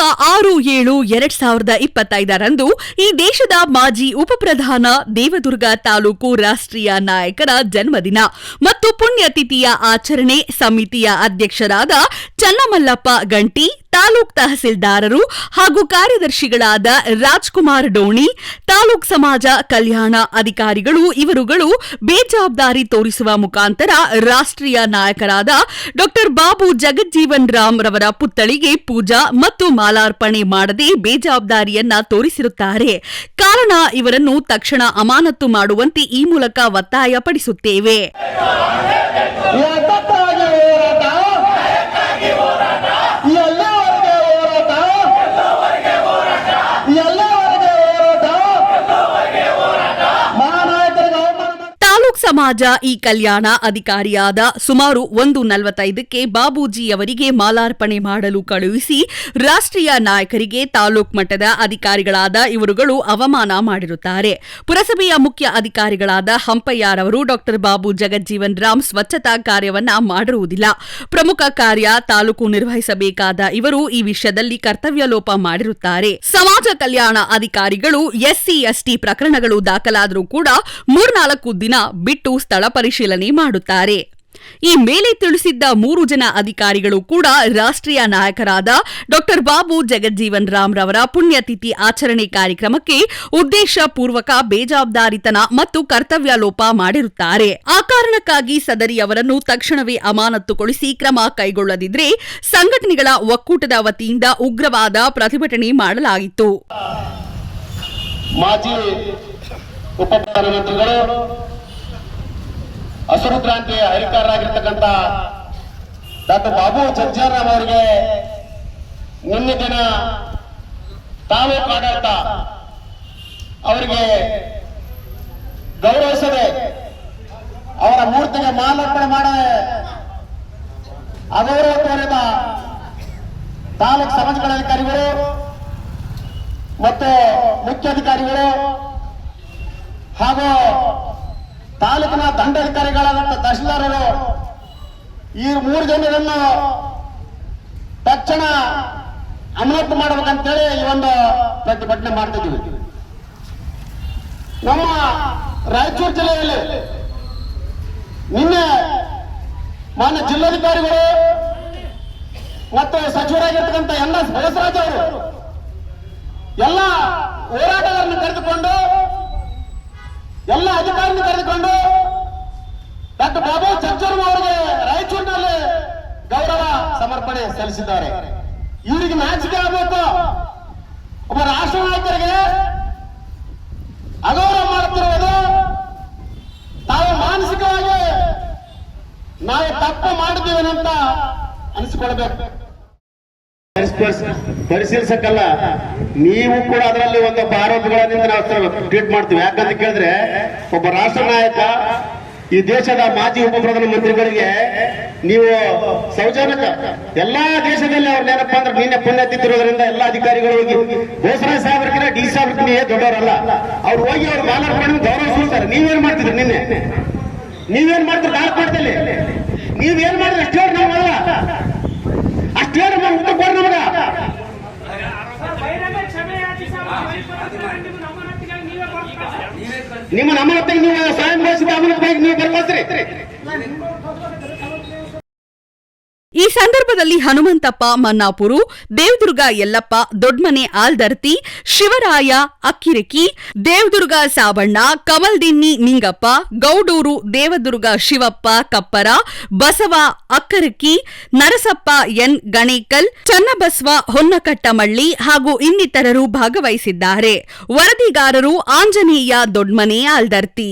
6/7/2025 ಈ ದೇಶದ ಮಾಜಿ ಉಪಪ್ರಧಾನ ದೇವದುರ್ಗ ತಾಲೂಕು ರಾಷ್ಟ್ರೀಯ ನಾಯಕರ ಜನ್ಮದಿನ ಮತ್ತು ಪುಣ್ಯತಿಥಿಯ ಆಚರಣೆ ಸಮಿತಿಯ ಅಧ್ಯಕ್ಷರಾದ ಚನ್ನಮಲ್ಲಪ್ಪ ಗಂಟಿ, ತಾಲೂಕ್ ತಹಸೀಲ್ದಾರರು ಹಾಗೂ ಕಾರ್ಯದರ್ಶಿಗಳಾದ ರಾಜ್ಕುಮಾರ್ ಡೋಣಿ, ತಾಲೂಕ್ ಸಮಾಜ ಕಲ್ಯಾಣ ಅಧಿಕಾರಿಗಳು ಇವರುಗಳು ಬೇಜವಾಬ್ದಾರಿ ತೋರಿಸುವ ಮುಖಾಂತರ ರಾಷ್ಟ್ರೀಯ ನಾಯಕರಾದ ಡಾ ಬಾಬು ಜಗಜ್ಜೀವನ್ ರಾಮ್ ರವರ ಪುತ್ಥಳಿಗೆ ಪೂಜಾ ಮತ್ತು ಮಾಲಾರ್ಪಣೆ ಮಾಡದೆ ಬೇಜವಾಬ್ದಾರಿಯನ್ನ ತೋರಿಸಿರುತ್ತಾರೆ. ಕಾರಣ ಇವರನ್ನು ತಕ್ಷಣ ಅಮಾನತು ಮಾಡುವಂತೆ ಈ ಮೂಲಕ ಒತ್ತಾಯಪಡಿಸುತ್ತೇವೆ. ಸಮಾಜ ಈ ಕಲ್ಯಾಣ ಅಧಿಕಾರಿಯಾದ ಸುಮಾರು 1:45ಕ್ಕೆ ಬಾಬೂಜಿ ಅವರಿಗೆ ಮಾಲಾರ್ಪಣೆ ಮಾಡಲು ಕಳುಹಿಸಿ ರಾಷ್ಟ್ರೀಯ ನಾಯಕರಿಗೆ ತಾಲೂಕ್ ಮಟ್ಟದ ಅಧಿಕಾರಿಗಳಾದ ಇವರುಗಳು ಅವಮಾನ ಮಾಡಿರುತ್ತಾರೆ. ಪುರಸಭೆಯ ಮುಖ್ಯ ಅಧಿಕಾರಿಗಳಾದ ಹಂಪಯ್ಯರವರು ಡಾ ಬಾಬು ಜಗಜ್ಜೀವನ್ ರಾಮ್ ಸ್ವಚ್ಛತಾ ಕಾರ್ಯವನ್ನ ಮಾಡಿರುವುದಿಲ್ಲ. ಪ್ರಮುಖ ಕಾರ್ಯ ತಾಲೂಕು ನಿರ್ವಹಿಸಬೇಕಾದ ಇವರು ಈ ವಿಷಯದಲ್ಲಿ ಕರ್ತವ್ಯ ಲೋಪ ಮಾಡಿರುತ್ತಾರೆ. ಸಮಾಜ ಕಲ್ಯಾಣ ಅಧಿಕಾರಿಗಳು ಎಸ್ಸಿ ಎಸ್ಟಿ ಪ್ರಕರಣಗಳು ದಾಖಲಾದರೂ ಕೂಡ 3-4 ದಿನ ಬಿಟ್ಟು ಸ್ಥಳ ಪರಿಶೀಲನೆ ಮಾಡುತ್ತಾರೆ. ಈ ಮೇಲೆ ತಿಳಿಸಿದ್ದ 3 ಜನ ಅಧಿಕಾರಿಗಳು ಕೂಡ ರಾಷ್ಟ್ರೀಯ ನಾಯಕರಾದ ಡಾ ಬಾಬು ಜಗಜ್ಜೀವನ್ ರಾಮ್ ರವರ ಪುಣ್ಯತಿಥಿ ಆಚರಣೆ ಕಾರ್ಯಕ್ರಮಕ್ಕೆ ಉದ್ದೇಶಪೂರ್ವಕ ಬೇಜವಾಬ್ದಾರಿತನ ಮತ್ತು ಕರ್ತವ್ಯ ಲೋಪ ಮಾಡಿರುತ್ತಾರೆ. ಆ ಕಾರಣಕ್ಕಾಗಿ ಸದರಿ ಅವರನ್ನು ತಕ್ಷಣವೇ ಅಮಾನತುಗೊಳಿಸಿ ಕ್ರಮ ಕೈಗೊಳ್ಳದಿದ್ರೆ ಸಂಘಟನೆಗಳ ಒಕ್ಕೂಟದ ವತಿಯಿಂದ ಉಗ್ರವಾದ ಪ್ರತಿಭಟನೆ ಮಾಡಲಾಯಿತು. ಮಾಜಿ ಉಪಪ್ರಧಾನಮಂತ್ರಿಗಳು ಹಸಿರು ಕ್ರಾಂತಿಯ ಹರಿಕಾರರಾಗಿರ್ತಕ್ಕಂಥ ಡಾ ಬಾಬು ಜಗಜ್ಜೀವನ್ ರಾಮ್ ಅವರಿಗೆ ನಿನ್ನೆ ದಿನ ತಾಲೂಕು ಆಡಳಿತ ಅವರಿಗೆ ಗೌರವಿಸದೆ ಅವರ ಮೂರ್ತಿಗೆ ಮಾಲಾರ್ಪಣೆ ಮಾಡದೆ ಅಗೌರವ ತೋರಿದ ತಾಲೂಕು ಸಮಾಜಗಳ ಅಧಿಕಾರಿಗಳು ಮತ್ತು ಮುಖ್ಯಾಧಿಕಾರಿಗಳು ಹಾಗೂ ತಾಲೂಕಿನ ದಂಡಾಧಿಕಾರಿಗಳಾದಂಥ ತಹಶೀಲ್ದಾರರು ಈ 3 ಜನರನ್ನು ತಕ್ಷಣ ಅಮಾನತು ಮಾಡಬೇಕಂತೇಳಿ ಈ ಒಂದು ಪ್ರತಿಭಟನೆ ಮಾಡ್ತಿದ್ದೀವಿ. ನಮ್ಮ ರಾಯಚೂರು ಜಿಲ್ಲೆಯಲ್ಲಿ ನಿನ್ನೆ ಮಾನ್ಯ ಜಿಲ್ಲಾಧಿಕಾರಿಗಳು ಮತ್ತು ಸಚಿವರಾಗಿರ್ತಕ್ಕಂಥ NS ಬಸವರಾಜ್ ಅವರು ಎಲ್ಲ ಹೋರಾಟಗಾರನ್ನು ಕರೆದುಕೊಂಡು ಎಲ್ಲ ಅಧಿಕಾರಿಯನ್ನು ಕರೆದುಕೊಂಡು ಡಾ ಬಾಬು ಜಗಜ್ಜೀವನ್ ಅವರಿಗೆ ರಾಯಚೂರಿನಲ್ಲಿ ಗೌರವ ಸಮರ್ಪಣೆ ಸಲ್ಲಿಸಿದ್ದಾರೆ. ಇವರಿಗೆ ನಾಚಿಕೆ ಆಗಬೇಕು. ಒಬ್ಬ ರಾಷ್ಟ್ರ ನಾಯಕರಿಗೆ ಅಗೌರವ ಮಾಡುತ್ತಿರುವುದು ತಾವು ಮಾನಸಿಕವಾಗಿ ನಾವು ತಪ್ಪು ಮಾಡಿದ್ದೀವಿ ಅಂತ ಅನಿಸಿಕೊಳ್ಬೇಕು. ಪರಿಶೀಲಿಸಕ್ಕಲ್ಲ, ನೀವು ಕೂಡ ಅದರಲ್ಲಿ ಒಂದೊಬ್ಬ ಆರೋಪಿಗಳಿಂದ ನಾವು ಟ್ರೀಟ್ ಮಾಡ್ತೀವಿ. ಯಾಕಂತ ಕೇಳಿದ್ರೆ ಒಬ್ಬ ರಾಷ್ಟ್ರ ನಾಯಕ ಈ ದೇಶದ ಮಾಜಿ ಉಪಪ್ರಧಾನ ಮಂತ್ರಿಗಳಿಗೆ ನೀವು ಸೌಜನ್ಯ ಎಲ್ಲಾ ದೇಶದಲ್ಲಿ ಅವ್ರನ್ನೇನಪ್ಪ ಅಂದ್ರೆ ನಿನ್ನೆ ಪುಣ್ಯತಿಥಿರೋದ್ರಿಂದ ಎಲ್ಲಾ ಅಧಿಕಾರಿಗಳು ಹೋಗಿ ಬೋಸರಾಜ್ ಸಾಹೇಬ್ರಿಗಿಂತ ಡಿ ಸಾಹೇಬ್ರಿಗೆ ದೊಡ್ಡವರಲ್ಲ, ಅವ್ರು ಹೋಗಿ ಅವ್ರ ಮಾಲಾರ್ಪಣೆ ಗೌರವ ಸೂಚಿಸ್ತಾರೆ. ನೀವೇನ್ ಮಾಡ್ತಿದ್ರಿ? ನಿನ್ನೆ ನೀವೇನ್ ಮಾಡ್ತೀರಿ? ತಾಲೂಕು ಮಟ್ಟದಲ್ಲಿ ನೀವೇನ್ ಮಾಡಿದ್ರೆ ಅಷ್ಟೇ ನಾವಲ್ಲ, ಅಷ್ಟೇ ನಮ್ಮ ಉತ್ತರ ಕೊಡ ನಮಗ. ನಿಮ್ಮ ಅಮಾನತಿಗೆ ನೀವು ಸ್ವಯಂ ಘೋಷಿತ ಅಮಾನತಿಗೆ ನೀವು ಬರ್ಕೊಳ್ತೀರಿ. ಈ ಸಂದರ್ಭದಲ್ಲಿ ಹನುಮಂತಪ್ಪ ಮನ್ನಾಪುರು, ದೇವದುರ್ಗ ಯಲ್ಲಪ್ಪ ದೊಡ್ಮನೆ ಆಲ್ದರ್ತಿ, ಶಿವರಾಯ ಅಕ್ಕಿರಕಿ, ದೇವದುರ್ಗ ಸಾಬಣ್ಣ, ಕಮಲ್ದಿನ್ನಿ ನಿಂಗಪ್ಪ, ಗೌಡೂರು ದೇವದುರ್ಗ ಶಿವಪ್ಪ ಕಪ್ಪರ, ಬಸವ ಅಕ್ಕರಕಿ, ನರಸಪ್ಪ ಎನ್ ಗಣೇಕಲ್, ಚನ್ನಬಸವ ಹೊನ್ನಕಟ್ಟಮಳ್ಳಿ ಹಾಗೂ ಇನ್ನಿತರರು ಭಾಗವಹಿಸಿದ್ದಾರೆ. ವರದಿಗಾರರು ಆಂಜನೇಯ ದೊಡ್ಮನೆ ಆಲ್ದರ್ತಿ.